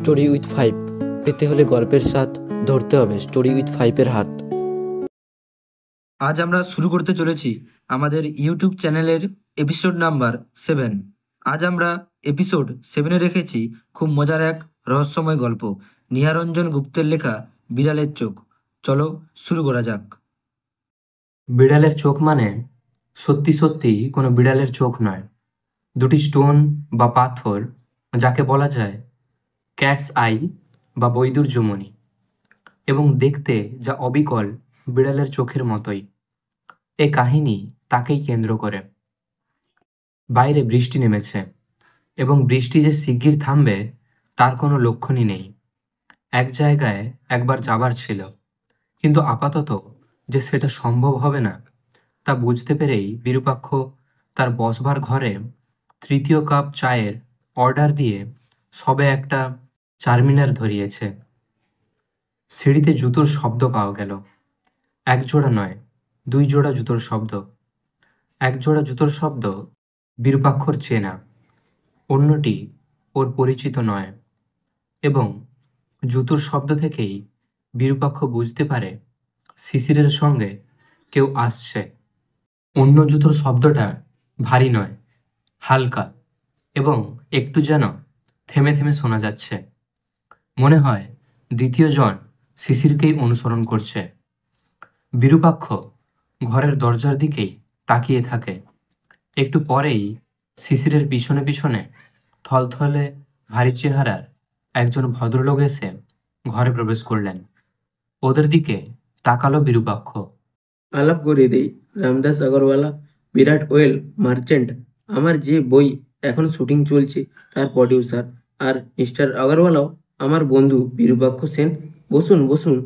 Story with five পেতে হলে গল্পের স্বাদ ধরতে হবে স্টোরি উইথ ফাইভের হাত। আজ আমরা শুরু করতে চলেছি আমাদের ইউটিউব চ্যানেলের এপিসোড নাম্বার 7। আজ আমরা এপিসোড 7-এ রেখেছি খুব মজার এক রহস্যময় গল্প, নিহারঞ্জন গুপ্তের লেখা বিড়ালের চোখ। চলো শুরু করা যাক। বিড়ালের চোখ মানে সত্যি সত্যি কোনো বিড়ালের চোখ নয়, দুটি স্টোন বা পাথর, যাকে বলা যায় ক্যাটস আই বা বৈদুর্যমণি, এবং দেখতে যা অবিকল বিড়ালের চোখের মতোই। এ কাহিনী তাকেই কেন্দ্র করে। বাইরে বৃষ্টি নেমেছে এবং বৃষ্টি যে শিগগির থামবে তার কোনো লক্ষণই নেই। এক জায়গায় একবার যাবার ছিল, কিন্তু আপাতত যে সেটা সম্ভব হবে না তা বুঝতে পেরেই বিরূপাক্ষ তার বসবার ঘরে তৃতীয় কাপ চায়ের অর্ডার দিয়ে সবে একটা চারমিনার ধরিয়েছে। সিঁড়িতে জুতোর শব্দ পাওয়া গেল। এক জোড়া নয়, 2 জোড়া জুতোর শব্দ। এক জোড়া জুতোর শব্দ বিরূপাক্ষর চেনা, অন্যটি ওর পরিচিত নয়, এবং জুতোর শব্দ থেকেই বিরূপাক্ষ বুঝতে পারে শিশিরের সঙ্গে কেউ আসছে। অন্য জুতোর শব্দটা ভারী নয়, হালকা, এবং একটু যেন থেমে থেমে শোনা যাচ্ছে। মনে হয় দ্বিতীয় জন শিশিরকেই অনুসরণ করছে। বিরূপাক্ষ ঘরের দরজার দিকেই তাকিয়ে থাকে। একটু পরেই শিশিরের পিছনে পিছনে থলথলে ভারী চেহারার একজন ভদ্রলোক এসে ঘরে প্রবেশ করলেন। ওদের দিকে তাকালো বিরূপাক্ষ। আলাপ করে দেই, রামদাস আগরওয়ালা, বিরাট ওয়েল মার্চেন্ট। আমার যে বই এখন শুটিং চলছে তার প্রডিউসার, আর মিস্টার আগরওয়ালাও আমার বন্ধু বিরূপাক্ষ সেন। বসুন বসুন।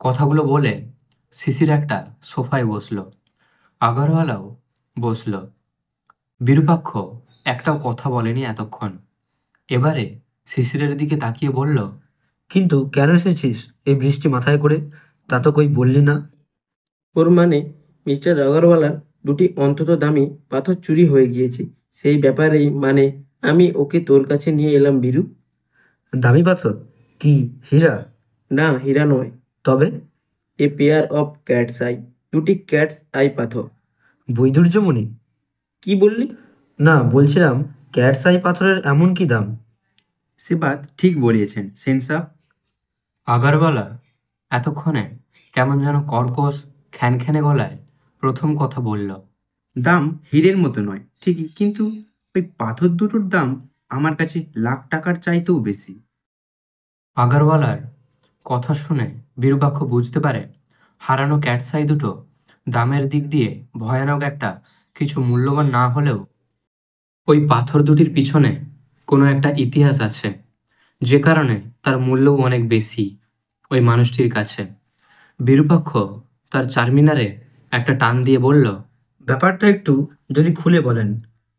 কথাগুলো বলে শিশির একটা সোফায় বসল, আগরওয়ালাও বসল। বিরূপাক্ষ একটাও কথা বলেনি এতক্ষণ। এবারে শিশিরের দিকে তাকিয়ে বলল, কিন্তু কেন এসেছিস এই বৃষ্টি মাথায় করে? তা তো কই বললি না। ওর মানে মিস্টার আগরওয়ালার দুটি অন্তত দামি পাথর চুরি হয়ে গিয়েছে, সেই ব্যাপারেই মানে আমি ওকে তোর কাছে নিয়ে এলাম বীরু। দামি পাথর? কি হীরা? না, হীরা নয়, তবে a pair of cat's eye, দুটি ক্যাটস আই পাথর। বৈদুর্যমণি? কি বললি? না, বলছিলাম ক্যাটস আই পাথরের এমন কি দাম? সে বাত ঠিক বলিয়েছেন সেন্সা। আগরওয়ালা এতক্ষণে কেমন যেন কর্কশ খ্যানখ্যানে গলায় প্রথম কথা বলল। দাম হীরের মতো নয় ঠিকই, কিন্তু ওই পাথর দুটোর দাম আমার কাছে লাখ টাকার চাইতেও বেশি। আগরওয়ালার কথা শুনে বিরূপাক্ষ বুঝতে পারে হারানো ক্যাটসাই দুটো দামের দিক দিয়ে ভয়ানক একটা কিছু মূল্যবান না হলেও ওই পাথর দুটির পিছনে কোনো একটা ইতিহাস আছে, যে কারণে তার মূল্যও অনেক বেশি ওই মানুষটির কাছে। বিরূপাক্ষ তার চারমিনারে একটা টান দিয়ে বলল, ব্যাপারটা একটু যদি খুলে বলেন।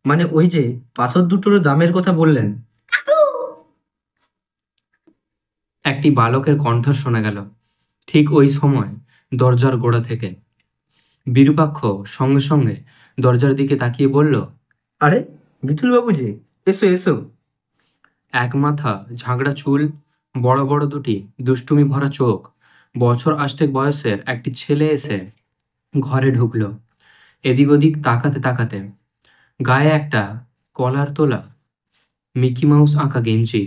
মানে ওই যে পাথর দুটোর দামের কথা বললেন। একটি বালকের কণ্ঠ শোনা গেল ঠিক ওই সময় দরজার গোড়া থেকে। বিরূপাক্ষ সঙ্গে সঙ্গে দরজার দিকে তাকিয়ে বলল, আরে মিথুলবাবু যে, এসো এসো। এক মাথা ঝাঁকড়া চুল, বড় বড় দুটি দুষ্টুমি ভরা চোখ, বছর 8 বয়সের একটি ছেলে এসে ঘরে ঢুকলো। এদিক ওদিক তাকাতে তাকাতে গায়ে একটা কলার তোলা মিকি মাউস আঁকা গেঞ্জি,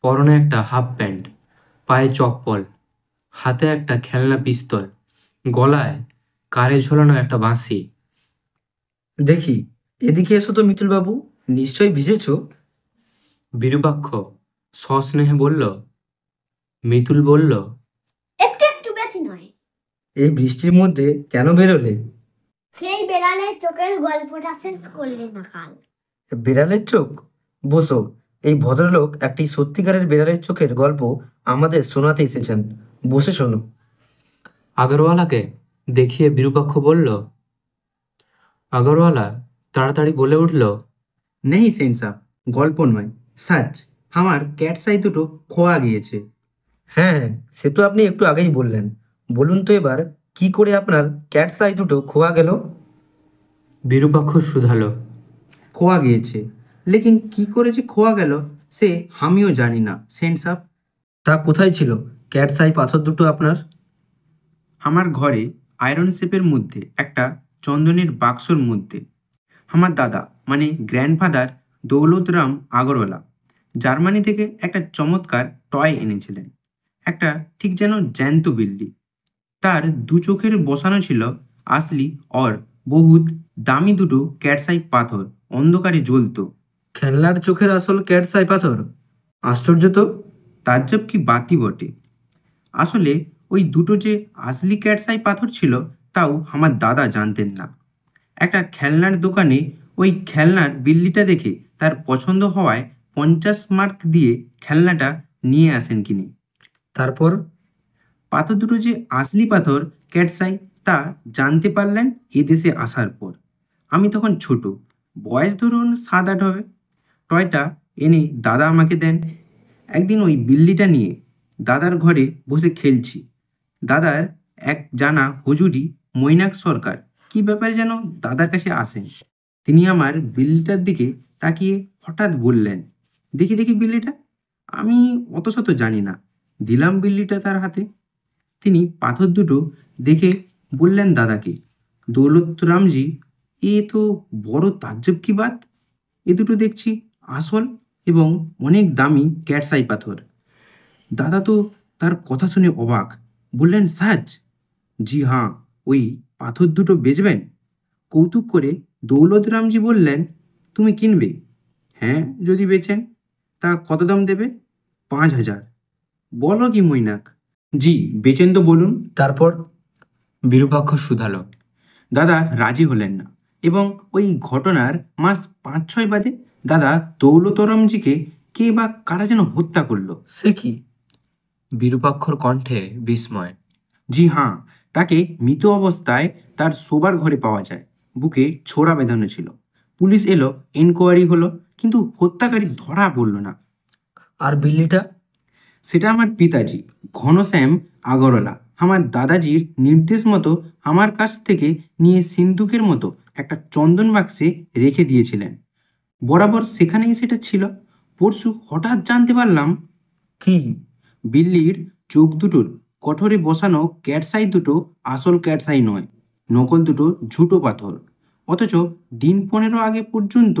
পরনে একটা হাফ প্যান্ট, পায়ে চপ্পল, হাতে একটা খেলনা পিস্তল, গলায় কারে ঝোলানো একটা বাঁশি। দেখি, এদিকে এসো তো মিতুলবাবু, নিশ্চয়ই ভিজেছো। বিরূপাক্ষ সস্নেহে বলল। মিতুল বলল, একটু একটু, বেশি নয়। এই বৃষ্টির মধ্যে কেন বেরোলে? সেই বেড়ালের চোখের গল্পটা শেষ করলে না কাল? বিড়ালের চোখ? বসো। এই ভদ্রলোক একটি সত্যিকারের বিড়ালের চোখের গল্প আমাদের শোনাতে এসেছেন। বসে শোনো। আগরওয়ালাকে দেখিয়ে বিরূপাক্ষ বলল। আগরওয়ালা তাড়াতাড়ি বলে উঠল, নেই সেন্সা, গল্প নয়, সাচ। আমার ক্যাটসাই দুটো খোয়া গিয়েছে। হ্যাঁ, সে তো আপনি একটু আগেই বললেন। বলুন তো এবার, কি করে আপনার ক্যাটস আই দুটো খোয়া গেল? বিরূপাক্ষ শুধালো। খোয়া গিয়েছে, লেকিন কি করে যে খোয়া গেল সে আমিও জানি না সেন্স আপ। তা কোথায় ছিল ক্যাটস আই পাথর দুটো আপনার? আমার ঘরে আয়রন শেপের মধ্যে একটা চন্দনের বাক্সর মধ্যে। আমার দাদা মানে গ্র্যান্ডফাদার দৌলতরাম আগরওয়ালা জার্মানি থেকে একটা চমৎকার টয় এনেছিলেন, একটা ঠিক যেন জ্যান্ত বিল্লি। তার দু চোখের বসানো ছিল আসলি অর বহুত দামি দুটো ক্যাটসাই পাথর, অন্ধকারে জ্বলতো। খেলনার চোখের আসল ক্যাটস আই পাথর? আশ্চর্য তো। তাজ্জব কি বাতি বটে। আসলে ওই দুটো যে আসলি ক্যাটসাই পাথর ছিল তাও আমার দাদা জানতেন না। একটা খেলনার দোকানে ওই খেলনার বিল্লিটা দেখে তার পছন্দ হওয়ায় 50 মার্ক দিয়ে খেলনাটা নিয়ে আসেন কিনে। তারপর? পাথর দুটো যে আসলি পাথর ক্যাটসাই তা জানতে পারলেন এদেশে আসার পর। আমি তখন ছোট, বয়স ধরুন 7-8 হবে। টয়টা এনে দাদা আমাকে দেন। একদিন ওই বিল্লিটা নিয়ে দাদার ঘরে বসে খেলছি। দাদার এক জানা হুজুরি মৈনাক সরকার কি ব্যাপারে যেন দাদার কাছে আসেন। তিনি আমার বিল্লিটার দিকে তাকিয়ে হঠাৎ বললেন, দেখি দেখি বিল্লিটা। আমি অত শত জানি না, দিলাম বিল্লিটা তার হাতে। তিনি পাথর দুটো দেখে বললেন দাদাকে, দৌলতরামজি, এ তো বড় তাজ্জব কি বাত। এ দুটো দেখছি আসল এবং অনেক দামি ক্যাটসাই পাথর। দাদা তো তার কথা শুনে অবাক, বললেন সাজ? জি হ্যাঁ, ওই পাথর দুটো বেচবেন? কৌতুক করে দৌলতরামজি বললেন, তুমি কিনবে? হ্যাঁ, যদি বেচেন। তা কত দাম দেবে? 5,000। বলো কি মৈনাক? জি, বেচেন তো বলুন। তারপর? বিরূপাক্ষ শুধালো। দাদা রাজি হলেন না এবং ওই ঘটনার মাস 5-6 বাদে দাদা দৌলতরামজিকে কে বা কারা যেন হত্যা করলো। সে কি? বিরূপাক্ষর কণ্ঠে বিস্ময়। জি হ্যাঁ, তাকে মৃত অবস্থায় তার শোবার ঘরে পাওয়া যায়। বুকে ছোড়া বেঁধানো ছিল। পুলিশ এলো, এনকোয়ারি হলো, কিন্তু হত্যাকারী ধরা পড়ল না। আর বিল্লিটা? সেটা আমার পিতাজি ঘনশ্যাম আগরওয়ালা আমার দাদাজির নির্দেশ মতো আমার কাছ থেকে নিয়ে সিন্দুকের মতো একটা চন্দন বাক্সে রেখে দিয়েছিলেন। বরাবর সেখানেই সেটা ছিল। পরশু হঠাৎ জানতে পারলাম কি? বিল্লির চোখ দুটোর কঠোরে বসানো ক্যাটসাই দুটো আসল ক্যাটসাই নয়, নকল দুটো ঝুটো পাথর। অথচ দিন 15 আগে পর্যন্ত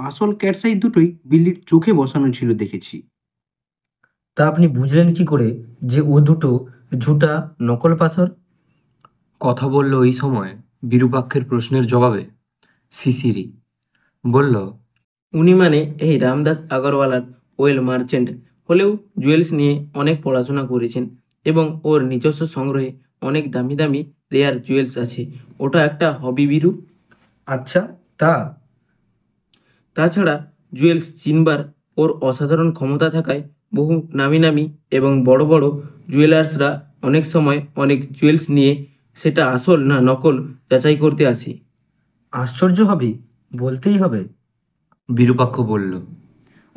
আসল ক্যাটসাই দুটোই বিল্লির চোখে বসানো ছিল দেখেছি। তা আপনি বুঝলেন কি করে যে ও দুটো ঝুটা নকল পাথর? কথা বলল ওই সময় বিরূপাক্ষের প্রশ্নের জবাবে শিশিরি। বলল, উনি মানে এই রামদাস আগরওয়ালার ওয়েল মার্চেন্ট হলেও জুয়েলস নিয়ে অনেক পড়াশোনা করেছেন এবং ওর নিজস্ব সংগ্রহে অনেক দামি দামি রেয়ার জুয়েলস আছে। ওটা একটা হবি বিরু। আচ্ছা, তা? তাছাড়া জুয়েলস চিনবার ওর অসাধারণ ক্ষমতা থাকায় বহু নামি নামি এবং বড় বড় জুয়েলার্সরা অনেক সময় অনেক জুয়েলস নিয়ে সেটা আসল না নকল যাচাই করতে আসে। আশ্চর্য হবে, বলতেই হবে। বিরূপাক্ষ বলল,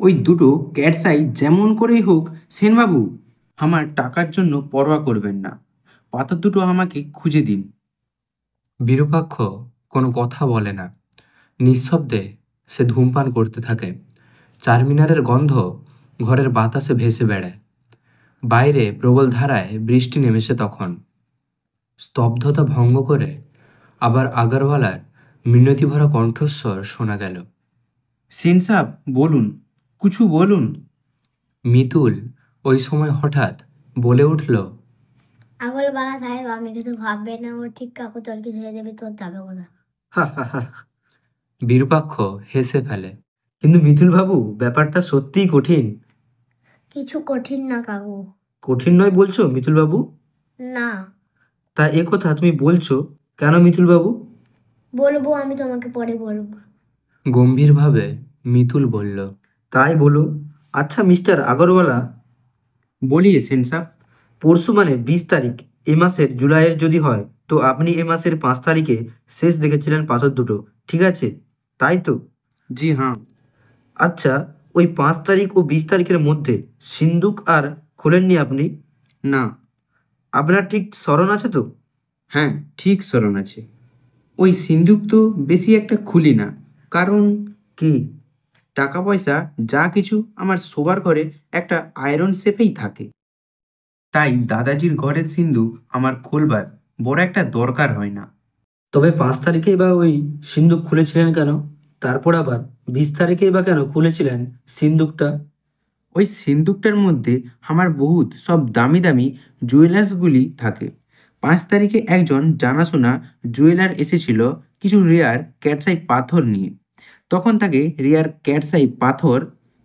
ওই দুটো ক্যাটসাই যেমন করেই হোক সেনবাবু, আমার টাকার জন্য পরোয়া করবেন না। পাথর দুটো আমাকে খুঁজে দিন। বিরূপাক্ষ কোনো কথা বলে না। নিঃশব্দে সে ধূমপান করতে থাকে। চারমিনারের গন্ধ ঘরের বাতাসে ভেসে বেড়ায়। বাইরে প্রবল ধারায় বৃষ্টি নেমেছে তখন। স্তব্ধতা ভঙ্গ করে আবার আগরওয়ালার মিনতি ভরা কণ্ঠস্বর শোনা গেল। সেন সাব বলুন, কিছু বলুন। মিতুল ওই সময় হঠাৎ বলে উঠল, আগলবালা সাহেব, আমি কিছু ভাববে না, ও ঠিক কাকু তর্কি ধরে দেবে, তোর যাবে কোথা? হা হা হা। বিরূপাক্ষ হেসে ফেলে। কিন্তু মিতুল বাবু, ব্যাপারটা সত্যিই কঠিন। কিছু কঠিন না কাকু। কঠিন নয় বলছো মিতুল বাবু? না, তা এ কথা তুমি বলছো কেন মিতুল বাবু? বলবো, আমি তোমাকে পরে বলবো। গম্ভীরভাবে মিতুল বলল, তাই বলো। আচ্ছা মিস্টার আগরওয়ালা, বলিয়ে সেন সাব। পরশু মানে 20 তারিখ এ মাসের জুলাইয়ের যদি হয়, তো আপনি এ মাসের 5 তারিখে শেষ দেখেছিলেন পাথর দুটো, ঠিক আছে? তাই তো? জি হ্যাঁ। আচ্ছা, ওই 5 তারিখ ও 20 তারিখের মধ্যে সিন্দুক আর খোলেননি আপনি? না। আপনার ঠিক স্মরণ আছে তো? হ্যাঁ, ঠিক স্মরণ আছে। ওই সিন্দুক তো বেশি একটা খুলি না, কারণ কি? টাকা পয়সা যা কিছু আমার শোবার ঘরে একটা আয়রন সেফেই থাকে। তাই দাদাজির ঘরের সিন্দুক আমার খোলবার বড় একটা দরকার হয় না। তবে 5 তারিখেই বা ওই সিন্দুক খুলেছিলেন কেন? তারপর আবার 20 তারিখেই বা কেন খুলেছিলেন সিন্দুকটা? ওই সিন্দুকটার মধ্যে আমার বহুত সব দামি দামি জুয়েলার্সগুলি থাকে। 5 তারিখে একজন জানাশোনা জুয়েলার এসেছিল কিছু রেয়ার ক্যাটসাই পাথর নিয়ে। তখন তাকে রেয়ার ক্যাটসাই পাথর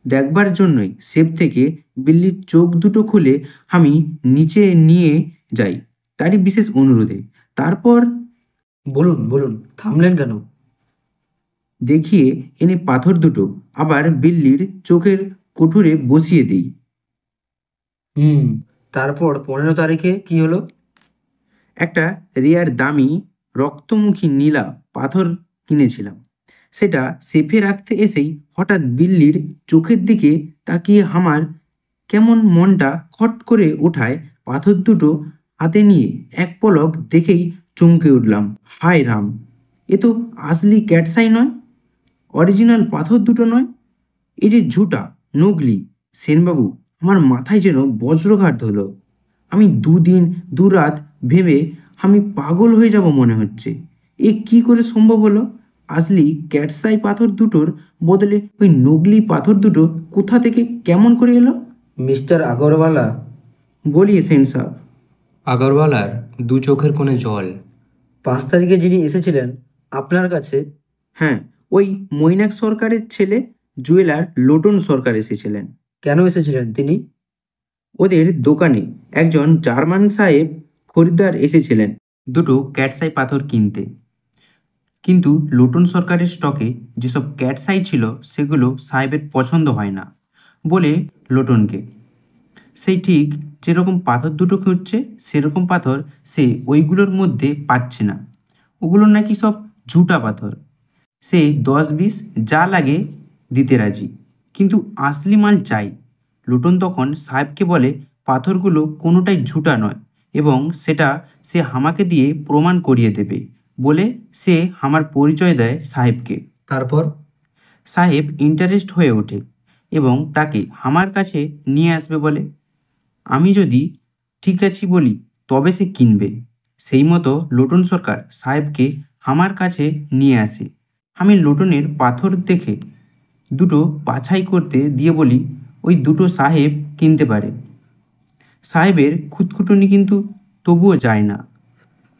দেখবার জন্যই সেফ থেকে বিল্লির চোখ দুটো খুলে আমি নিচে নিয়ে যাই তারই বিশেষ অনুরোধে। তারপর বলুন বলুন, থামলেন কেন? দেখিয়ে এনে পাথর দুটো আবার বিল্লির চোখের কুঠুরে বসিয়ে দিই। তারপর 15 তারিখে কি হলো? একটা রেয়ার দামি রক্তমুখী নীলা পাথর কিনেছিলাম। সেটা সেফে রাখতে এসেই হঠাৎ বিল্লির চোখের দিকে তাকিয়ে আমার কেমন মনটা খট করে ওঠায়। পাথর দুটো হাতে নিয়ে এক পলক দেখেই চমকে উঠলাম। হায় রাম, এ তো আসলি ক্যাটসাই নয়, অরিজিনাল পাথর দুটো নয়, এই যে ঝুটা নকলি। সেনবাবু, আমার মাথায় যেন বজ্রঘাত হলো। আমি দুদিন দুরাত ভেবে আমি পাগল হয়ে যাব মনে হচ্ছে। এ কি করে সম্ভব হলো? আসলি ক্যাটসাই পাথর দুটোর বদলে ওই নকলি পাথর দুটো কোথা থেকে কেমন করে এলো? মিস্টার আগরওয়ালা, বলিয়ে সেন সাহেব। আগরওয়ালার দু চোখের কোণে জল। 5 তারিখে যিনি এসেছিলেন আপনার কাছে, হ্যাঁ, ওই মৈনাক সরকারের ছেলে জুয়েলার লোটন সরকার এসেছিলেন। কেন এসেছিলেন তিনি? ওদের দোকানে একজন জার্মান সাহেব খরিদ্দার এসেছিলেন দুটো ক্যাটসাই পাথর কিনতে। কিন্তু লোটন সরকারের স্টকে যেসব ক্যাটসাই ছিল সেগুলো সাহেবের পছন্দ হয় না বলে লোটনকে সেই ঠিক যেরকম পাথর দুটো খুঁজছে সেরকম পাথর সে ওইগুলোর মধ্যে পাচ্ছে না। ওগুলো নাকি সব ঝুটা পাথর। সে 10-20 যা লাগে দিতে রাজি, কিন্তু আসলি মাল চাই। লোটন তখন সাহেবকে বলে পাথরগুলো কোনোটাই ঝুটা নয় এবং সেটা সে আমাকে দিয়ে প্রমাণ করিয়ে দেবে বলে সে আমার পরিচয় দেয় সাহেবকে। তারপর? সাহেব ইন্টারেস্ট হয়ে ওঠে এবং তাকে আমার কাছে নিয়ে আসবে বলে। আমি যদি ঠিক আছি বলি তবে সে কিনবে। সেই মতো লোটন সরকার সাহেবকে আমার কাছে নিয়ে আসে। আমি লোটনের পাথর দেখে দুটো বাছাই করতে দিয়ে বলি ওই দুটো সাহেব কিনতে পারে। সাহেবের খুঁতখুঁটুনি কিন্তু তবুও যায় না।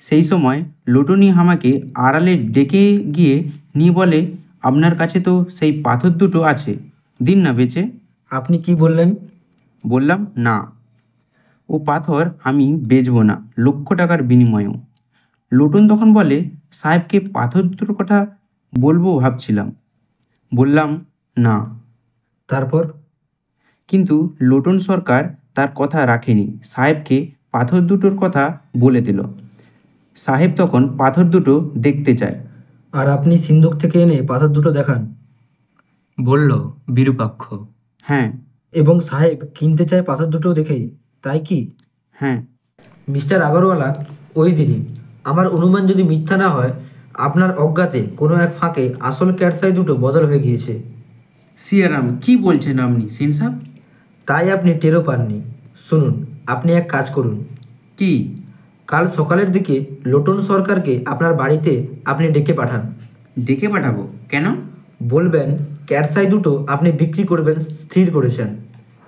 সেই সময় লোটনি আমাকে আড়ালে ডেকে গিয়ে নিয়ে বলে, আপনার কাছে তো সেই পাথর দুটো আছে, দিন না বেচে। আপনি কি বললেন? বললাম না, ও পাথর আমি বেচবো না লক্ষ টাকার বিনিময়েও। লোটন তখন বলে, সাহেবকে পাথর দুটোর কথা বলবো ভাবছিলাম। বললাম না। তারপর? কিন্তু লোটন সরকার তার কথা রাখেনি, সাহেবকে পাথর দুটোর কথা বলে দিল। সাহেব তখন পাথর দুটো দেখতে চায়। আর আপনি সিন্দুক থেকে এনে পাথর দুটো দেখান? বলল বিরূপাক্ষ। হ্যাঁ। এবং সাহেব কিনতে চায় পাথর দুটো দেখেই, তাই কি? হ্যাঁ। মিস্টার আগরওয়ালা, ওই দিনই আমার অনুমান যদি মিথ্যা না হয় আপনার অজ্ঞাতে কোনো এক ফাঁকে আসল ক্যাটসাই দুটো বদল হয়ে গিয়েছে। সিয়ারাম, কি বলছেন আপনি সেন সাহেব? তাই আপনি টেরও পাননি। শুনুন, আপনি এক কাজ করুন। কি? কাল সকালের দিকে লোটন সরকারকে আপনার বাড়িতে আপনি ডেকে পাঠান। ডেকে পাঠাবো কেন? বলবেন ক্যাটসাই দুটো আপনি বিক্রি করবেন স্থির করেছেন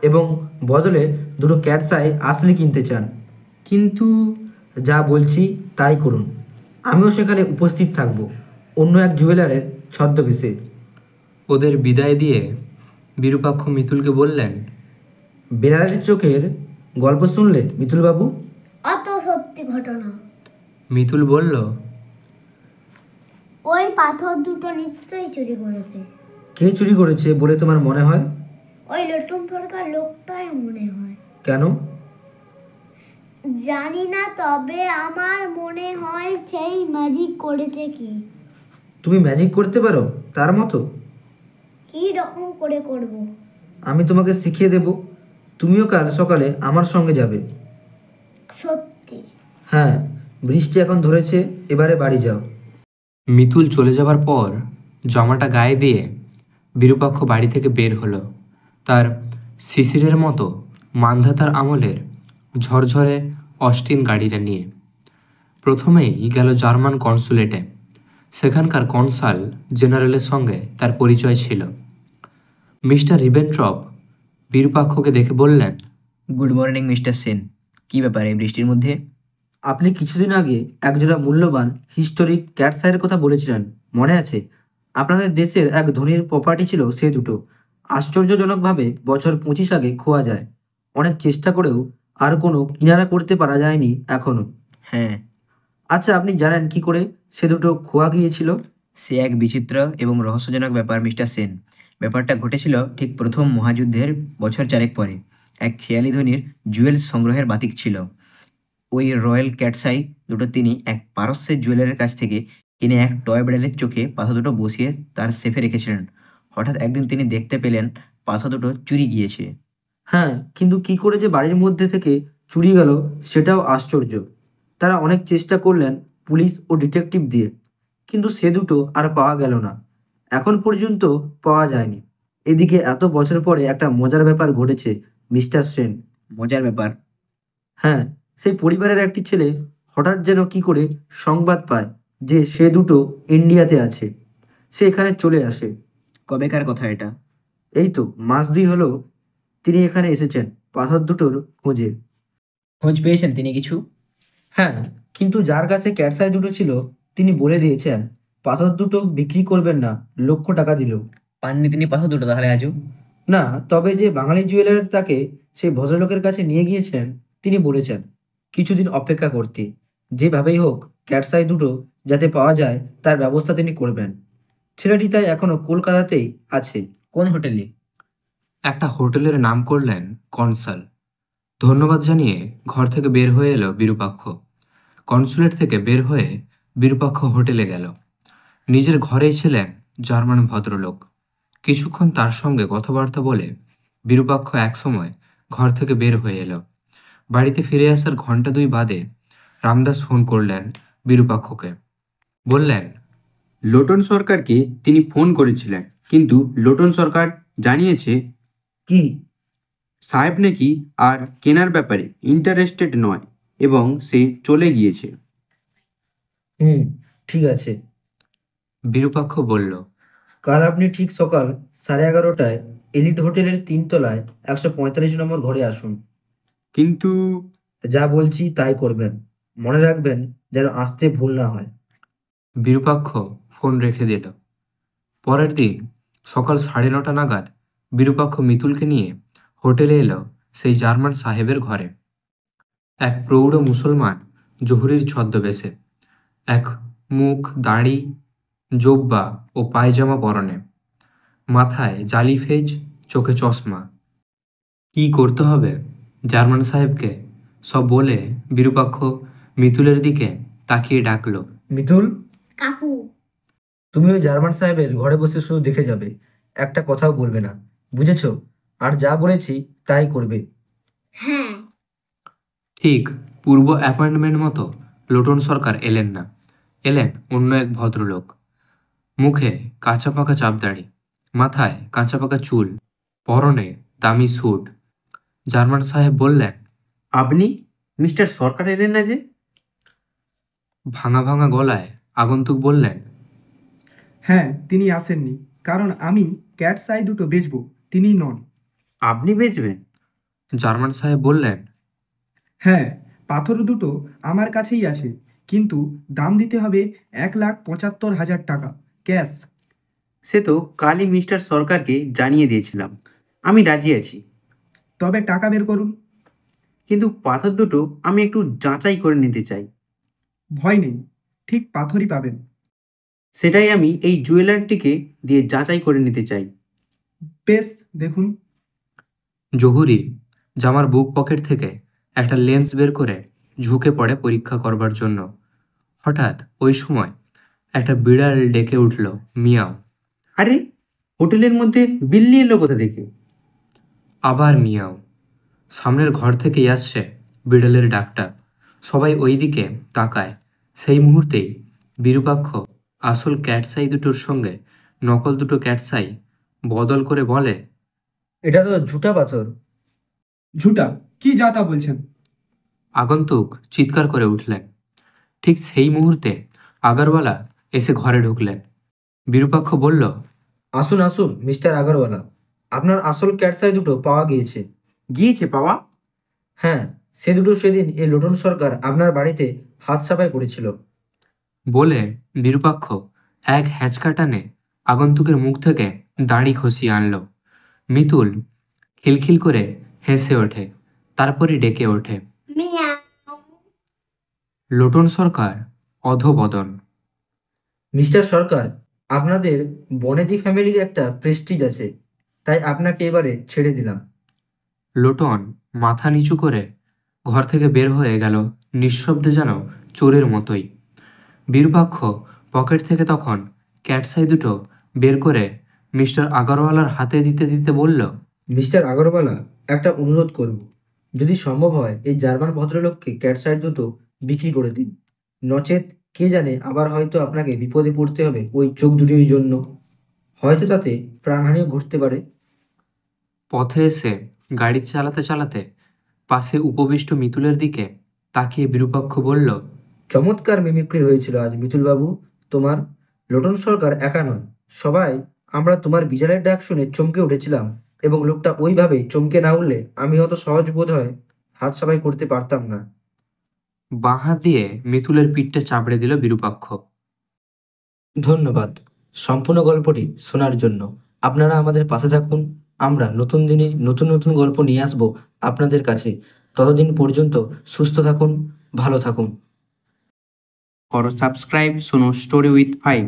এবং বদলে দুটো ক্যাটসাই আসলি কিনতে চান। কিন্তু যা বলছি তাই করুন। আমিও সেখানে উপস্থিত থাকব অন্য এক জুয়েলারের ছদ্মবেশে। ওদের বিদায় দিয়ে বিরূপাক্ষ মিতুলকে বললেন, বেড়ালের চোখের গল্প শুনলে মিতুলবাবু? অত সত্যি ঘটনা। মিতুল বলল, ওই পাথর দুটো নিশ্চয়ই চুরি করেছে। কে চুরি করেছে বলে তোমার মনে হয়? ওই লোটন সরকার লোকটাই মনে হয়। কেন? জানি না, তবে আমার মনে হয় সেই ম্যাজিক করেছে। কি? তুমি ম্যাজিক করতে পারো তার মতো? কি রকম করে করব? আমি তোমাকে শিখিয়ে দেব। তুমিও কাল সকালে আমার সঙ্গে যাবে। সত্যি? হ্যাঁ, বৃষ্টি এখন ধরেছে, এবারে বাড়ি যাও। মিতুল চলে যাবার পর জামাটা গায়ে দিয়ে বিরূপাক্ষ বাড়ি থেকে বের হলো তার শিশিরের মতো মান্ধাতার আমলের ঝরঝরে অস্টিন গাড়িটা নিয়ে। প্রথমেই গেল জার্মান কনসুলেটে। সেখানকার কনসাল জেনারেলের সঙ্গে তার পরিচয় ছিল। মিস্টার রিবেনট্রপ বিরূপাক্ষকে দেখে বললেন, গুড মর্নিং মিস্টার সেন। কী ব্যাপার এই বৃষ্টির মধ্যে? আপনি কিছুদিন আগে একজোড়া মূল্যবান হিস্টোরিক ক্যাটস আইয়ের কথা বলেছিলেন, মনে আছে? আপনাদের দেশের এক ধনীর প্রপার্টি ছিল সে দুটো। আশ্চর্যজনকভাবে বছর 25 আগে খোয়া যায়। অনেক চেষ্টা করেও আর কোনো কিনারা করতে পারা যায়নি এখনও। হ্যাঁ, আচ্ছা, আপনি জানেন কি করে সে দুটো খোয়া গিয়েছিল? সে এক বিচিত্র এবং রহস্যজনক ব্যাপার মিস্টার সেন। ব্যাপারটা ঘটেছিল ঠিক প্রথম মহাযুদ্ধের বছর 4 পরে। এক খেয়ালি ধনীর জুয়েলস সংগ্রহের বাতিক ছিল। ওই রয়্যাল ক্যাটসাই দুটো তিনি এক পারস্যের জুয়েলারের কাছ থেকে কিনে এক টয় বিড়ালের চোখে পাথর দুটো বসিয়ে তার সেফে রেখেছিলেন। হঠাৎ একদিন তিনি দেখতে পেলেন পাথর দুটো চুরি গিয়েছে। হ্যাঁ, কিন্তু কি করে যে বাড়ির মধ্যে থেকে চুরি গেল সেটাও আশ্চর্য। তারা অনেক চেষ্টা করলেন পুলিশ ও ডিটেকটিভ দিয়ে, কিন্তু সে দুটো আর পাওয়া গেল না। এখন পর্যন্ত পাওয়া যায়নি। এদিকে এত বছর পরে একটা মজার ব্যাপার ঘটেছে মিস্টার সেন। মজার ব্যাপার? হ্যাঁ, সেই পরিবারের একটি ছেলে হঠাৎ যেন কি করে সংবাদ পায় যে সে দুটো ইন্ডিয়াতে আছে। সে এখানে চলে আসে। কবেকার কথা এটা? এই তো মাস 2 হলো তিনি এখানে এসেছেন পাথর দুটোর খোঁজে। খোঁজ পেয়েছেন তিনি কিছু? হ্যাঁ, কিন্তু যার কাছে ক্যাটসাই দুটো ছিল তিনি বলে দিয়েছেন পাথর দুটো বিক্রি করবেন না, লক্ষ টাকা দিলেও। পাননি তিনি পাথর দুটো তাহলে আজও? না, তবে যে বাঙালি জুয়েলার তাকে সেই ভদ্রলোকের কাছে নিয়ে গিয়েছিলেন তিনি বলেছেন কিছুদিন অপেক্ষা করতে। যেভাবেই হোক ক্যাটসাই দুটো যাতে পাওয়া যায় তার ব্যবস্থা তিনি করবেন। ছেলেটি তাই এখনো কলকাতাতেই আছে। কোন হোটেলে? একটা হোটেলের নাম করলেন কনসাল। ধন্যবাদ জানিয়ে ঘর থেকে বের হয়ে এলো বিরূপাক্ষ। কনসুলেট থেকে বের হয়ে বিরূপাক্ষ হোটেলে গেল। নিজের ঘরেই ছিলেন জার্মান ভদ্রলোক। কিছুক্ষণ তার সঙ্গে কথাবার্তা বলে বিরূপাক্ষ একসময় ঘর থেকে বের হয়ে এলো। বাড়িতে ফিরে আসার ঘন্টা 2 বাদে রামদাস ফোন করলেন বিরূপাক্ষকে। বললেন, লোটন সরকারকে তিনি ফোন করেছিলেন, কিন্তু লোটন সরকার জানিয়েছে কি? সাহেব নাকি আর কেনার ব্যাপারে ইন্টারেস্টেড নয় এবং সে চলে গিয়েছে। ঠিক আছে। বিরূপাক্ষ বলল, কাল আপনি ঠিক সকাল 11:30টায় এলিট হোটেলের 3 তলায় 145 নম্বর ঘরে আসুন। কিন্তু যা বলছি তাই করবেন। মনে রাখবেন যেন আসতে ভুল না হয়। বিরূপাক্ষ ফোন রেখে দিল। পরের দিন সকাল 9:30 নাগাদ বিরূপাক্ষ মিতুলকে নিয়ে হোটেলে এলো সেই জার্মান সাহেবের ঘরে। এক প্রৌঢ় মুসলমান জহুরির ছদ্মবেশে, এক মুখ দাড়ি, জোব্বা ও পায়জামা পরনে, মাথায় জালি ফেজ, চোখে চশমা। কি করতে হবে জার্মান সাহেবকে সব বলে বিরূপাক্ষ মিতুলের দিকে তাকিয়ে ডাকলো, মিতুল, কাকু। তুমি ওই জার্মান সাহেবের ঘরে বসে শুধু দেখে যাবে, একটা কথাও বলবে না, বুঝেছো? আর যা বলেছি তাই করবে। হ্যাঁ। ঠিক পূর্ব অ্যাপয়েন্টমেন্ট মতো লোটন সরকার এলেন না। এলেন অন্য এক ভদ্রলোক। মুখে কাঁচা পাকা চাপদাড়ি, মাথায় কাঁচা পাকা চুল, পরনে দামি স্যুট। জার্মান সাহেব বললেন, আপনি মিস্টার সরকার এলেন না যে? ভাঙা ভাঙা গলায় আগন্তুক বললেন, হ্যাঁ, তিনি আসেননি, কারণ আমি ক্যাটস আই দুটো বেচবো, তিনি নন। আপনি বেচবেন? জার্মান সাহেব বললেন, হ্যাঁ, পাথর দুটো আমার কাছেই আছে, কিন্তু দাম দিতে হবে 1,75,000 টাকা ক্যাশ। সে তো কালই মিস্টার সরকারকে জানিয়ে দিয়েছিলাম। আমি রাজি আছি, তবে টাকা বের করুন। কিন্তু পাথর দুটো আমি একটু যাচাই করে নিতে চাই। ভয় নেই, ঠিক পাথরই পাবেন। সেটাই আমি এই জুয়েলারটিকে দিয়ে যাচাই করে নিতে চাই। বেশ, দেখুন। জহুরি জামার বুক পকেট থেকে একটা লেন্স বের করে ঝুঁকে পড়ে পরীক্ষা করবার জন্য। হঠাৎ ওই সময় একটা বিড়াল ডেকে উঠল, মিয়াও। আরে, হোটেলের মধ্যে বিল্লি এলো কোথা থেকে? আবার মিয়াও। সামনের ঘর থেকেই আসছে বিড়ালের ডাকটা। সবাই ওই দিকে তাকায়। সেই মুহূর্তেই বিরূপাক্ষ আসল ক্যাটসাই দুটোর সঙ্গে নকল দুটো ক্যাটসাই বদল করে বলে, এটা তো ঝুটা পাথর। ঝুটা? কি যা তা বলছেন? আগন্তুক চিৎকার করে উঠলেন। ঠিক সেই মুহূর্তে আগরওয়ালা এসে ঘরে ঢুকলেন। বিরূপাক্ষ বলল, আসুন আসুন মিস্টার আগরওয়ালা, আপনার আসল ক্যাটসাই দুটো পাওয়া গিয়েছে। গিয়েছে পাওয়া? হ্যাঁ, সে দুটো সেদিন এই লোটন সরকার আপনার বাড়িতে হাত সাফাই করেছিল। বলে বিরূপাক্ষ এক হ্যাঁচকা টানে আগন্তুকের মুখ থেকে দাড়ি খসিয়ে আনল। মিতুল খিলখিল করে হেসে ওঠে, তারপরই ডেকে ওঠে, মিয়াও। লোটন সরকার অধোবদন। মিস্টার সরকার, আপনাদের বনেদি ফ্যামিলির একটা প্রেস্টিজ আছে, তাই আপনাকে এবারে ছেড়ে দিলাম। লোটন মাথা নিচু করে ঘর থেকে বের হয়ে গেল, নিঃশব্দে যেন চোরের মতোই। বিরূপাক্ষ পকেট থেকে তখন ক্যাটসাই দুটো বের করে মিস্টার আগরওয়ালার হাতে দিতে দিতে বলল, মিস্টার আগরওয়ালা, একটা অনুরোধ করব, যদি সম্ভব হয় এই জার্মান ভদ্রলোককে ক্যাটসাইট দুটো বিক্রি করে দিন, নচেত কে জানে আবার হয়তো আপনাকে বিপদে পড়তে হবে ওই চোখ দুটির জন্য, হয়তো তাতে প্রাণহানিও ঘটতে পারে। পথে এসে গাড়ি চালাতে চালাতে পাশে উপবিষ্ট মিতুলের দিকে তাকিয়ে বিরূপাক্ষ বলল, চমৎকার মিমিক্রি হয়েছিল আজ মিতুলবাবু তোমার। লোটন সরকার একা নয়, সবাই আমরা তোমার বিড়ালের ডাক শুনে চমকে উঠেছিলাম, এবং লোকটা ওইভাবে চমকে না উঠলে আমি হয়তো সহজ বোধ হয় হাত সাফাই করতে পারতাম না। বাঁ হাত দিয়ে মিতুলের পিঠটা চাপড়ে দিল বিরূপাক্ষ। ধন্যবাদ সম্পূর্ণ গল্পটি শোনার জন্য। আপনারা আমাদের পাশে থাকুন, আমরা নতুন দিনে নতুন নতুন গল্প নিয়ে আসব আপনাদের কাছে। ততদিন পর্যন্ত সুস্থ থাকুন, ভালো থাকুন। For subscribe Suno Story with 5.